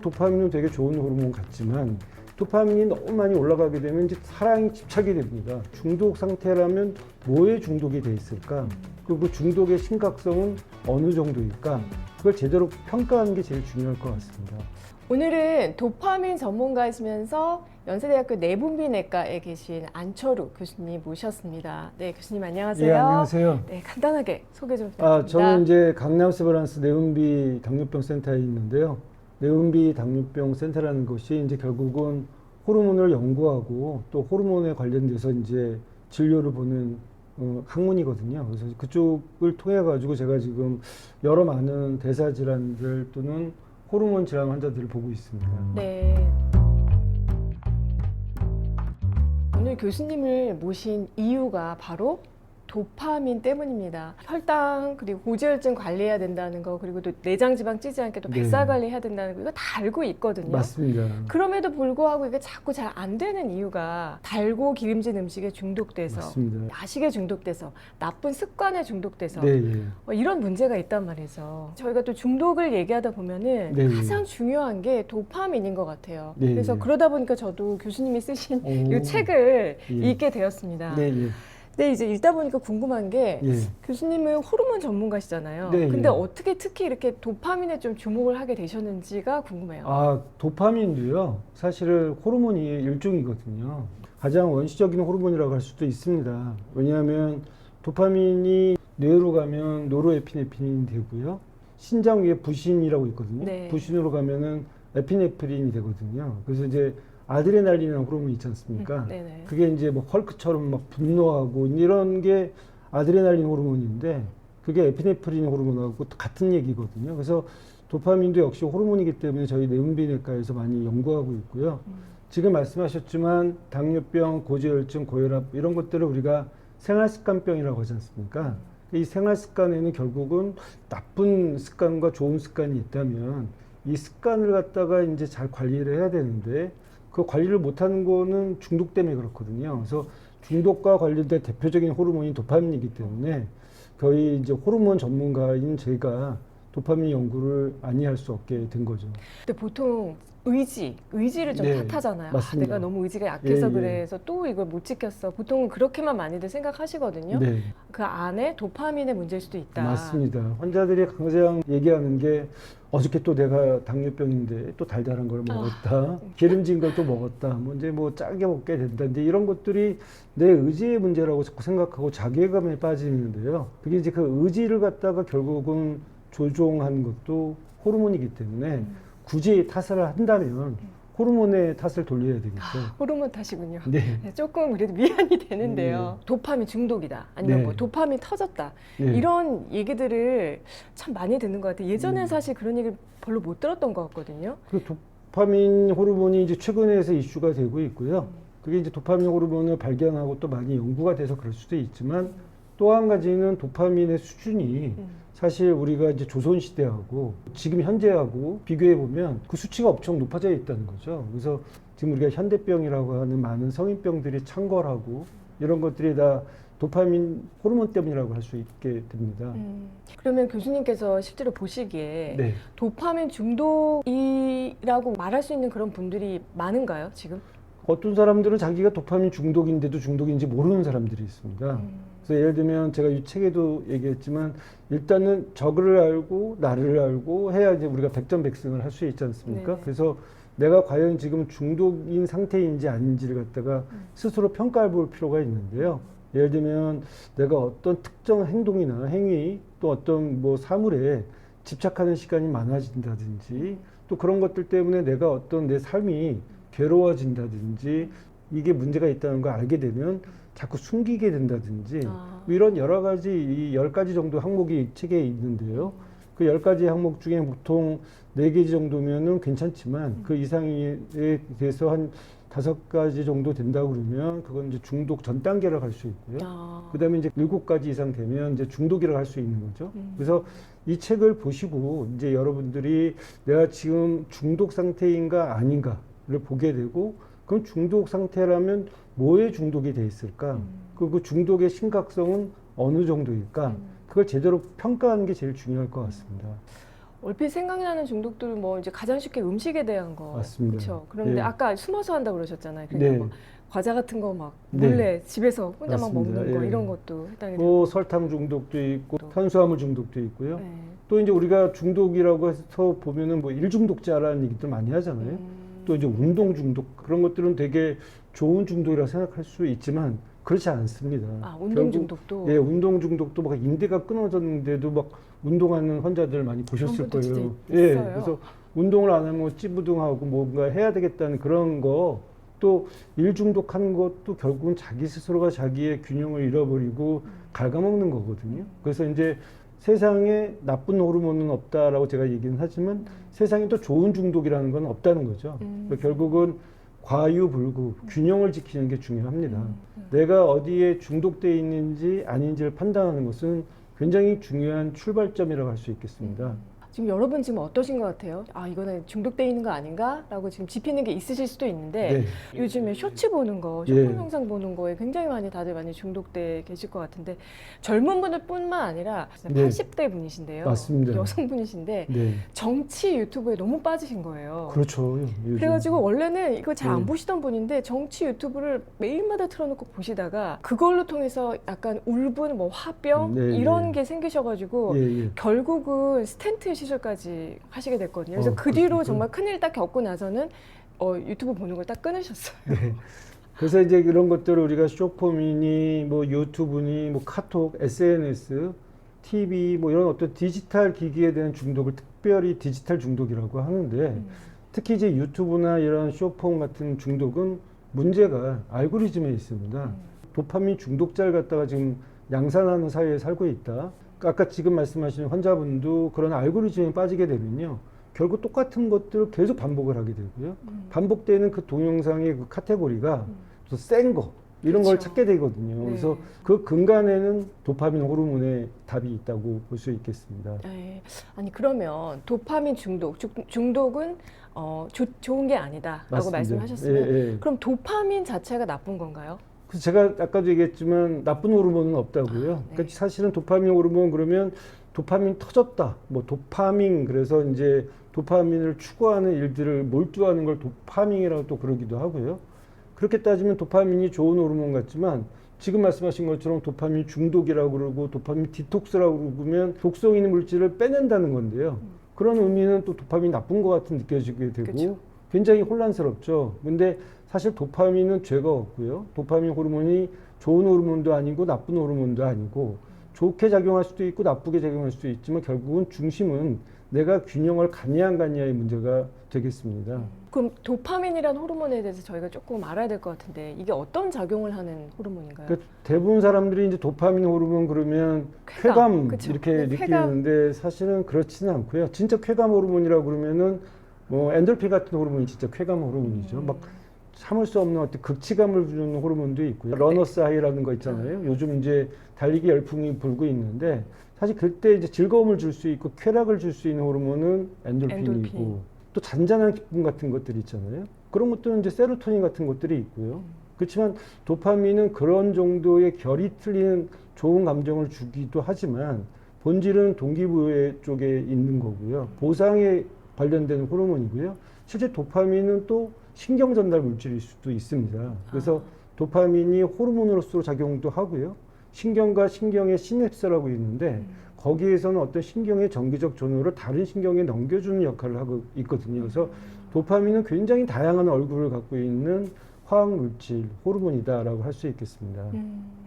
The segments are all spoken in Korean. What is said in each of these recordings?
도파민은 되게 좋은 호르몬 같지만 도파민이 너무 많이 올라가게 되면 이제 사랑이 집착이 됩니다. 중독 상태라면 뭐에 중독이 돼 있을까? 그리고 그 중독의 심각성은 어느 정도일까? 그걸 제대로 평가하는 게 제일 중요할 것 같습니다. 오늘은 도파민 전문가이시면서 연세대학교 내분비내과에 계신 안철우 교수님 모셨습니다. 네, 교수님 안녕하세요. 예, 안녕하세요. 네, 간단하게 소개 좀 부탁드립니다. 저는 이제 강남 세브란스 내분비 당뇨병 센터에 있는데요. 내분비 당뇨병 센터라는 것이 이제 결국은 호르몬을 연구하고 또 호르몬에 관련돼서 이제 진료를 보는 학문이거든요. 그래서 그쪽을 통해 가지고 제가 지금 여러 많은 대사 질환들 또는 호르몬 질환 환자들을 보고 있습니다. 네. 오늘 교수님을 모신 이유가 바로 도파민 때문입니다. 혈당 그리고 고지혈증 관리해야 된다는 거, 그리고 또 내장 지방 찌지 않게 또 뱃살 관리해야 된다는 거, 이거 다 알고 있거든요. 맞습니다. 그럼에도 불구하고 이게 자꾸 잘 안 되는 이유가 달고 기름진 음식에 중독돼서, 맞습니다. 야식에 중독돼서, 나쁜 습관에 중독돼서 네, 예. 이런 문제가 있단 말이죠. 저희가 또 중독을 얘기하다 보면은 네, 가장 중요한 게 도파민인 것 같아요. 네, 그래서 예. 그러다 보니까 저도 교수님이 쓰신 오. 이 책을 예. 읽게 되었습니다. 네, 예. 근데 이제 읽다 보니까 궁금한 게 예. 교수님은 호르몬 전문가시잖아요. 네, 근데 예. 어떻게 특히 이렇게 도파민에 좀 주목을 하게 되셨는지가 궁금해요. 도파민도요. 사실은 호르몬이 일종이거든요. 가장 원시적인 호르몬이라고 할 수도 있습니다. 왜냐하면 도파민이 뇌로 가면 노르에피네프린이 되고요. 신장 위에 부신이라고 있거든요. 네. 부신으로 가면은 에피네프린이 되거든요. 그래서 이제 아드레날린이라는 호르몬이 있지 않습니까? 네네. 그게 이제 뭐 헐크처럼 막 분노하고 이런 게 아드레날린 호르몬인데 그게 에피네프린 호르몬하고 같은 얘기거든요. 그래서 도파민도 역시 호르몬이기 때문에 저희 내분비내과에서 많이 연구하고 있고요. 지금 말씀하셨지만 당뇨병, 고지혈증, 고혈압 이런 것들을 우리가 생활습관병이라고 하지 않습니까? 이 생활습관에는 결국은 나쁜 습관과 좋은 습관이 있다면 이 습관을 갖다가 이제 잘 관리를 해야 되는데 그 관리를 못하는 거는 중독 때문에 그렇거든요. 그래서 중독과 관련된 대표적인 호르몬이 도파민이기 때문에 거의 이제 호르몬 전문가인 제가 도파민 연구를 많이 할 수 없게 된 거죠. 근데 보통 의지를 좀 네, 탓하잖아요. 맞습니다. 내가 너무 의지가 약해서 예, 예. 그래서 또 이걸 못 지켰어. 보통은 그렇게만 많이들 생각하시거든요. 네, 그 안에 도파민의 문제일 수도 있다. 맞습니다. 환자들이 가장 얘기하는 게 어저께 또 내가 당뇨병인데 또 달달한 걸 먹었다. 기름진 걸 또 먹었다. 뭐 이제 뭐 짜게 먹게 된다. 근데 이런 것들이 내 의지의 문제라고 자꾸 생각하고 자괴감에 빠지는데요. 그게 이제 그 의지를 갖다가 결국은 조종하는 것도 호르몬이기 때문에 굳이 탓을 한다면 호르몬의 탓을 돌려야 되겠죠. 호르몬 탓이군요. 네. 네, 조금 그래도 위안이 되는데요. 도파민 중독이다. 아니면 네. 뭐 도파민 터졌다. 네. 이런 얘기들을 참 많이 듣는 것 같아요. 예전엔 사실 그런 얘기를 별로 못 들었던 것 같거든요. 그 도파민 호르몬이 이제 최근에서 이슈가 되고 있고요. 그게 이제 도파민 호르몬을 발견하고 또 많이 연구가 돼서 그럴 수도 있지만 또 한 가지는 도파민의 수준이 사실 우리가 이제 조선시대하고 지금 현재하고 비교해 보면 그 수치가 엄청 높아져 있다는 거죠. 그래서 지금 우리가 현대병이라고 하는 많은 성인병들이 창궐하고 이런 것들이 다 도파민 호르몬 때문이라고 할 수 있게 됩니다. 그러면 교수님께서 실제로 보시기에 네. 도파민 중독이라고 말할 수 있는 그런 분들이 많은가요, 지금? 어떤 사람들은 자기가 도파민 중독인데도 중독인지 모르는 사람들이 있습니다. 그래서 예를 들면 제가 이 책에도 얘기했지만 일단은 저를 알고 나를 알고 해야 이제 우리가 백전백승을 할 수 있지 않습니까? 네네. 그래서 내가 과연 지금 중독인 상태인지 아닌지를 갖다가 스스로 평가해 볼 필요가 있는데요. 예를 들면 내가 어떤 특정 행동이나 행위 또 어떤 뭐 사물에 집착하는 시간이 많아진다든지 또 그런 것들 때문에 내가 어떤 내 삶이 괴로워진다든지 이게 문제가 있다는 걸 알게 되면 자꾸 숨기게 된다든지 이런 여러 가지 이 10가지 정도 항목이 이 책에 있는데요. 그 10가지 항목 중에 보통 4개 정도면은 괜찮지만 그 이상에 대해서 한 5가지 정도 된다고 그러면 그건 이제 중독 전 단계로 갈 수 있고요. 그 다음에 이제 7가지 이상 되면 이제 중독이라고 할 수 있는 거죠. 그래서 이 책을 보시고 이제 여러분들이 내가 지금 중독 상태인가 아닌가를 보게 되고 그럼 중독 상태라면 뭐에 중독이 돼 있을까? 그 중독의 심각성은 어느 정도일까? 그걸 제대로 평가하는 게 제일 중요할 것 같습니다. 얼핏 생각나는 중독들은 뭐 이제 가장 쉽게 음식에 대한 거. 맞습니다. 그렇죠. 그런데 예. 아까 숨어서 한다고 그러셨잖아요. 그러니까 네. 막 과자 같은 거 막 네. 몰래 집에서 혼자 막 맞습니다. 먹는 거 예. 이런 것도 해당이 뭐 되고. 설탕 중독도 있고 또. 탄수화물 중독도 있고요. 네. 또 이제 우리가 중독이라고 해서 보면은 뭐 일중독자라는 얘기들 많이 하잖아요. 또 이제 운동 중독 그런 것들은 되게 좋은 중독이라고 생각할 수 있지만 그렇지 않습니다. 아, 운동 결국 중독도. 예, 운동 중독도 막 인대가 끊어졌는데도 막 운동하는 환자들 많이 보셨을 그런 분들 거예요. 진짜 예, 있어요. 그래서 운동을 안 하면 찌부둥하고 뭔가 해야 되겠다는 그런 거, 또 일 중독하는 것도 결국은 자기 스스로가 자기의 균형을 잃어버리고 갉아먹는 거거든요. 그래서 이제 세상에 나쁜 호르몬은 없다라고 제가 얘기는 하지만 세상에 또 좋은 중독이라는 건 없다는 거죠. 그러니까 결국은 과유불구 균형을 지키는 게 중요합니다. 내가 어디에 중독되어 있는지 아닌지를 판단하는 것은 굉장히 중요한 출발점이라고 할 수 있겠습니다. 지금 여러분 지금 어떠신 것 같아요? 아, 이거는 중독돼 있는 거 아닌가? 라고 지금 짚이는 게 있으실 수도 있는데 네. 요즘에 쇼츠 보는 거, 예. 쇼폼 영상 보는 거에 굉장히 다들 많이 중독돼 계실 것 같은데 젊은 분들뿐만 아니라 네. 80대 분이신데요. 맞습니다. 여성분이신데 네. 정치 유튜브에 너무 빠지신 거예요. 그렇죠. 요즘. 그래가지고 원래는 이거 잘 안 네. 보시던 분인데 정치 유튜브를 매일마다 틀어놓고 보시다가 그걸로 통해서 약간 울분, 뭐 화병 네, 이런 네. 게 생기셔가지고 예, 예. 결국은 스텐트 시술까지 하시게 됐거든요. 그래서 그 그렇습니까? 뒤로 정말 큰일 딱 겪고 나서는 유튜브 보는 걸 딱 끊으셨어요. 네. 그래서 이제 이런 것들을 우리가 쇼폼이니 뭐 유튜브니 뭐 카톡, SNS, TV 뭐 이런 어떤 디지털 기기에 대한 중독을 특별히 디지털 중독이라고 하는데 특히 이제 유튜브나 이런 쇼폼 같은 중독은 문제가 알고리즘에 있습니다. 도파민 중독자를 갖다가 지금 양산하는 사회에 살고 있다. 아까 지금 말씀하신 환자분도 그런 알고리즘에 빠지게 되면요. 결국 똑같은 것들을 계속 반복을 하게 되고요. 반복되는 그 동영상의 그 카테고리가 또 센 거, 이런 걸 그렇죠. 찾게 되거든요. 네. 그래서 그 근간에는 도파민 호르몬의 답이 있다고 볼 수 있겠습니다. 네. 아니 그러면 도파민 중독은 좋은 게 아니다라고 맞습니다. 말씀하셨으면 예, 예. 그럼 도파민 자체가 나쁜 건가요? 그래서 제가 아까도 얘기했지만 나쁜 호르몬은 없다고요. 네. 그러니까 사실은 도파민 호르몬 그러면 도파민 터졌다. 뭐 도파민 그래서 이제 도파민을 추구하는 일들을 몰두하는 걸 도파민이라고 또 그러기도 하고요. 그렇게 따지면 도파민이 좋은 호르몬 같지만 지금 말씀하신 것처럼 도파민 중독이라고 그러고 도파민 디톡스라고 그러면 독성 있는 물질을 빼낸다는 건데요. 그런 의미는 또 도파민이 나쁜 것 같은 느껴지게 되고 그쵸. 굉장히 혼란스럽죠. 근데 사실 도파민은 죄가 없고요. 도파민 호르몬이 좋은 호르몬도 아니고 나쁜 호르몬도 아니고 좋게 작용할 수도 있고 나쁘게 작용할 수도 있지만 결국은 중심은 내가 균형을 갖냐 안 갖냐의 문제가 되겠습니다. 그럼 도파민이라는 호르몬에 대해서 저희가 조금 알아야 될 것 같은데 이게 어떤 작용을 하는 호르몬인가요? 그러니까 대부분 사람들이 이제 도파민 호르몬 그러면 쾌감, 쾌감 그쵸. 이렇게 네, 쾌감. 느끼는데 사실은 그렇지는 않고요. 진짜 쾌감 호르몬이라고 그러면은 뭐 엔돌핀 같은 호르몬이 진짜 쾌감 호르몬이죠. 막 참을 수 없는 어떤 극치감을 주는 호르몬도 있고요. 러너스 하이라는 거 있잖아요. 요즘 이제 달리기 열풍이 불고 있는데 사실 그때 이제 즐거움을 줄 수 있고 쾌락을 줄 수 있는 호르몬은 엔돌핀이고 엔돌핀. 또 잔잔한 기쁨 같은 것들이 있잖아요. 그런 것들은 이제 세로토닌 같은 것들이 있고요. 그렇지만 도파민은 그런 정도의 결이 틀린 좋은 감정을 주기도 하지만 본질은 동기부여 쪽에 있는 거고요. 보상에 관련된 호르몬이고요. 실제 도파민은 또 신경 전달 물질일 수도 있습니다. 그래서 도파민이 호르몬으로서 작용도 하고요. 신경과 신경의 시냅스라고 있는데 거기에서는 어떤 신경의 정기적 전후를 다른 신경에 넘겨주는 역할을 하고 있거든요. 그래서 도파민은 굉장히 다양한 얼굴을 갖고 있는 화학 물질, 호르몬이다라고 할 수 있겠습니다.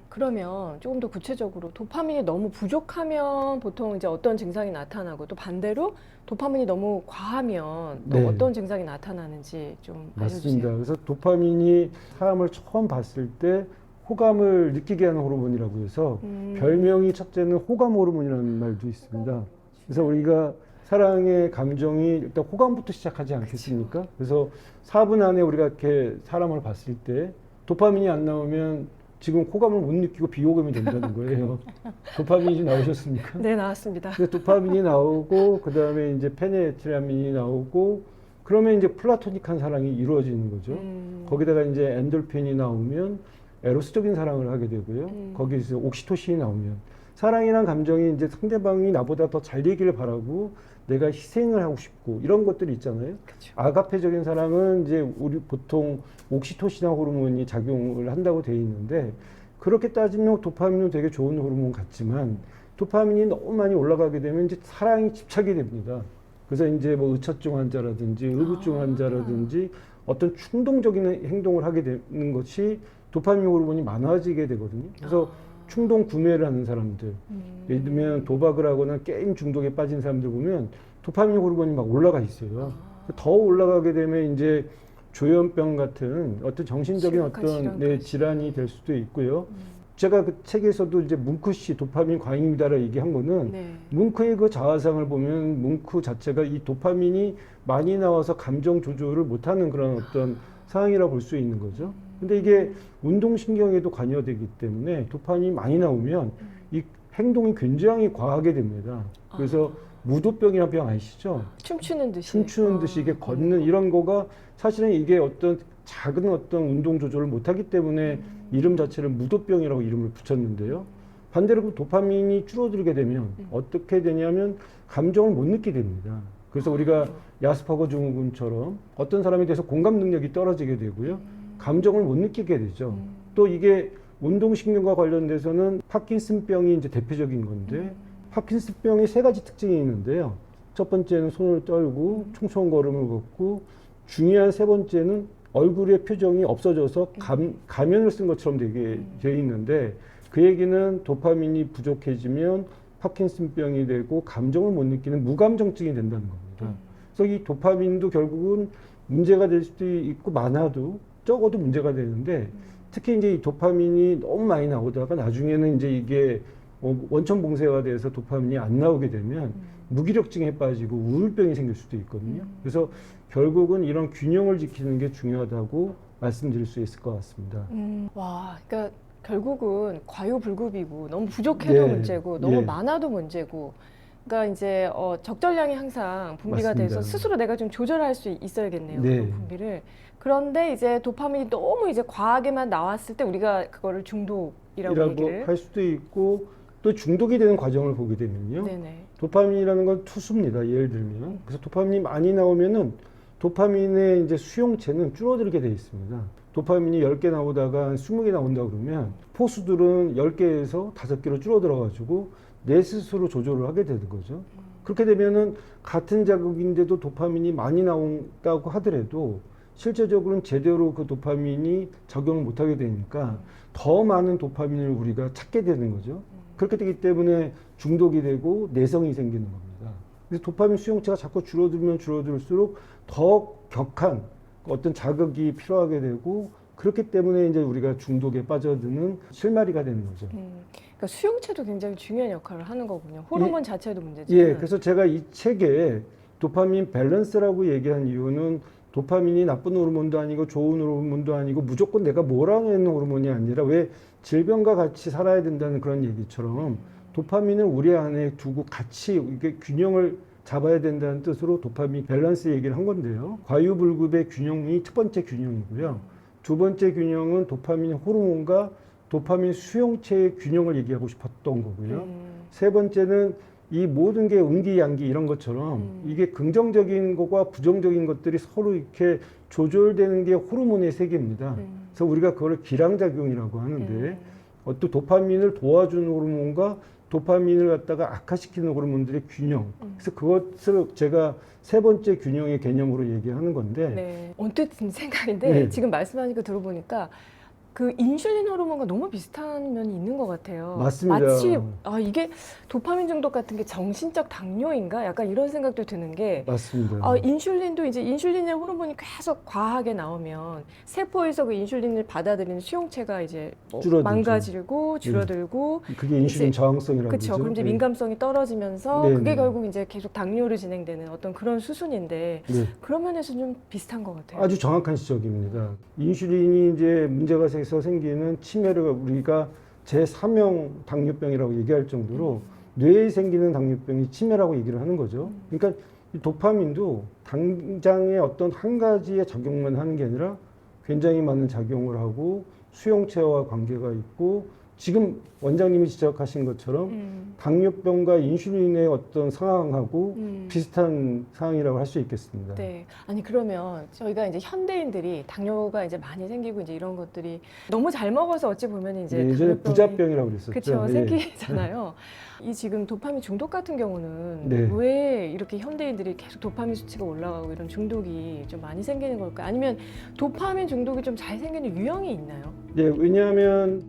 그러면 조금 더 구체적으로 도파민이 너무 부족하면 보통 이제 어떤 증상이 나타나고 또 반대로 도파민이 너무 과하면 또 네. 어떤 증상이 나타나는지 좀 맞습니다. 알려주세요. 그래서 도파민이 사람을 처음 봤을 때 호감을 느끼게 하는 호르몬이라고 해서 별명이 첫째는 호감 호르몬이라는 말도 있습니다. 그래서 우리가 사랑의 감정이 일단 호감부터 시작하지 않겠습니까? 그래서 4분 안에 우리가 이렇게 사람을 봤을 때 도파민이 안 나오면 지금 호감을 못 느끼고 비호감이 된다는 거예요. 도파민이 나오셨습니까? 네, 나왔습니다. 근데 도파민이 나오고 그 다음에 이제 페네트라민이 나오고 그러면 이제 플라토닉한 사랑이 이루어지는 거죠. 거기다가 이제 엔돌핀이 나오면 에로스적인 사랑을 하게 되고요. 거기서 옥시토신이 나오면 사랑이란 감정이 이제 상대방이 나보다 더 잘 되기를 바라고 내가 희생을 하고 싶고 이런 것들이 있잖아요. 그쵸. 아가페적인 사랑은 이제 우리 보통 옥시토신 호르몬이 작용을 한다고 돼 있는데 그렇게 따지면 도파민은 되게 좋은 호르몬 같지만 도파민이 너무 많이 올라가게 되면 이제 사랑이 집착이 됩니다. 그래서 이제 뭐 의처증 환자라든지 의부증 환자라든지 어떤 충동적인 행동을 하게 되는 것이 도파민 호르몬이 많아지게 되거든요. 그래서 충동 구매를 하는 사람들, 예를 들면 도박을 하거나 게임 중독에 빠진 사람들 보면 도파민 호르몬이 막 올라가 있어요. 더 올라가게 되면 이제 조현병 같은 어떤 정신적인 심각한 어떤 질환까지. 질환이 될 수도 있고요. 제가 그 책에서도 이제 뭉크 씨 도파민 과잉입니다라 얘기한 거는 네. 뭉크의 그 자화상을 보면 뭉크 자체가 이 도파민이 많이 나와서 감정 조절을 못하는 그런 어떤 상황이라고 볼 수 있는 거죠. 근데 이게 운동신경에도 관여되기 때문에 도파민이 많이 나오면 이 행동이 굉장히 과하게 됩니다. 그래서 무도병이라는 병 아시죠? 춤추는 듯이. 춤추는 듯이 이게 걷는 이런 거가 사실은 이게 어떤 작은 어떤 운동 조절을 못하기 때문에 이름 자체를 무도병이라고 이름을 붙였는데요. 반대로 그 도파민이 줄어들게 되면 어떻게 되냐면 감정을 못 느끼게 됩니다. 그래서 우리가 야스퍼거 증후군처럼 어떤 사람에 대해서 공감 능력이 떨어지게 되고요. 감정을 못 느끼게 되죠. 또 이게 운동신경과 관련돼서는 파킨슨병이 이제 대표적인 건데 파킨슨병이 세 가지 특징이 있는데요. 첫 번째는 손을 떨고 총총 걸음을 걷고 중요한 세 번째는 얼굴의 표정이 없어져서 가면을 쓴 것처럼 되게 되어 있는데 그 얘기는 도파민이 부족해지면 파킨슨병이 되고 감정을 못 느끼는 무감정증이 된다는 겁니다. 그래서 이 도파민도 결국은 문제가 될 수도 있고 많아도 적어도 문제가 되는데 특히 이제 이 도파민이 너무 많이 나오다가 나중에는 이제 이게 원천 봉쇄가 돼서 도파민이 안 나오게 되면 무기력증에 빠지고 우울병이 생길 수도 있거든요. 그래서 결국은 이런 균형을 지키는 게 중요하다고 말씀드릴 수 있을 것 같습니다. 와, 그러니까 결국은 과유불급이고 너무 부족해도 네. 문제고 너무 예. 많아도 문제고. 그러니까 이제 적절량이 항상 분비가 돼서 맞습니다. 스스로 내가 좀 조절할 수 있어야겠네요. 네. 그 분비를. 그런데 이제 도파민이 너무 이제 과하게만 나왔을 때 우리가 그거를 중독이라고 이라고 얘기를. 할 수도 있고 또 중독이 되는 과정을 보게 되면요. 네네. 도파민이라는 건 투수입니다. 예를 들면. 그래서 도파민이 많이 나오면은 도파민의 이제 수용체는 줄어들게 돼 있습니다. 도파민이 10개 나오다가 20개 나온다 그러면 포수들은 10개에서 5개로 줄어들어 가지고 내 스스로 조절을 하게 되는 거죠. 그렇게 되면은 같은 자극인데도 도파민이 많이 나온다고 하더라도 실제적으로는 제대로 그 도파민이 작용을 못하게 되니까 더 많은 도파민을 우리가 찾게 되는 거죠. 그렇게 되기 때문에 중독이 되고 내성이 생기는 겁니다. 그래서 도파민 수용체가 자꾸 줄어들면 줄어들수록 더 격한 어떤 자극이 필요하게 되고 그렇기 때문에 이제 우리가 중독에 빠져드는 실마리가 되는 거죠. 그러니까 수용체도 굉장히 중요한 역할을 하는 거군요. 호르몬 자체도 문제지만. 예, 그래서 제가 이 책에 도파민 밸런스라고 얘기한 이유는 도파민이 나쁜 호르몬도 아니고 좋은 호르몬도 아니고 무조건 내가 몰아내는 호르몬이 아니라 왜 질병과 같이 살아야 된다는 그런 얘기처럼 도파민을 우리 안에 두고 같이 이게 균형을 잡아야 된다는 뜻으로 도파민 밸런스 얘기를 한 건데요. 과유불급의 균형이 첫 번째 균형이고요. 두 번째 균형은 도파민 호르몬과 도파민 수용체의 균형을 얘기하고 싶었던 거고요. 세 번째는 이 모든 게 음기양기 이런 것처럼 이게 긍정적인 것과 부정적인 것들이 서로 이렇게 조절되는 게 호르몬의 세계입니다. 그래서 우리가 그걸 기량작용이라고 하는데 또 도파민을 도와주는 호르몬과 도파민을 갖다가 악화시키는 호르몬들의 균형. 그래서 그것을 제가 세 번째 균형의 개념으로 얘기하는 건데. 네. 언뜻 든 생각인데 네. 지금 말씀하니까 들어보니까 그 인슐린 호르몬과 너무 비슷한 면이 있는 것 같아요. 맞습니다. 마치 이게 도파민 중독 같은 게 정신적 당뇨인가? 약간 이런 생각도 드는 게 맞습니다. 인슐린도 이제 인슐린의 호르몬이 계속 과하게 나오면 세포에서 그 인슐린을 받아들이는 수용체가 이제 뭐 줄어들죠. 망가지고 줄어들고 그게 인슐린 이제- 저항성이라고 그렇죠. 그러죠. 그럼 이제 네. 민감성이 떨어지면서 네, 그게 네. 결국 이제 계속 당뇨로 진행되는 어떤 그런 수순인데 네. 그런 면에서 좀 비슷한 것 같아요. 아주 정확한 지적입니다. 인슐린이 이제 문제가 생겨서 생기는 치매를 우리가 제3형 당뇨병이라고 얘기할 정도로 뇌에 생기는 당뇨병이 치매라고 얘기를 하는 거죠. 그러니까 이 도파민도 당장의 어떤 한 가지의 작용만 하는 게 아니라 굉장히 많은 작용을 하고 수용체와 관계가 있고 지금 원장님이 지적하신 것처럼 당뇨병과 인슐린의 어떤 상황하고 비슷한 상황이라고 할 수 있겠습니다. 네. 아니 그러면 저희가 이제 현대인들이 당뇨가 이제 많이 생기고 이제 이런 것들이 너무 잘 먹어서 어찌 보면 이제 예전에 당뇨병이- 부자병이라고 그랬었죠. 그렇죠. 예. 생기잖아요. 이 지금 도파민 중독 같은 경우는 네. 왜 이렇게 현대인들이 계속 도파민 수치가 올라가고 이런 중독이 좀 많이 생기는 걸까요? 아니면 도파민 중독이 좀 잘 생기는 유형이 있나요? 예, 왜냐하면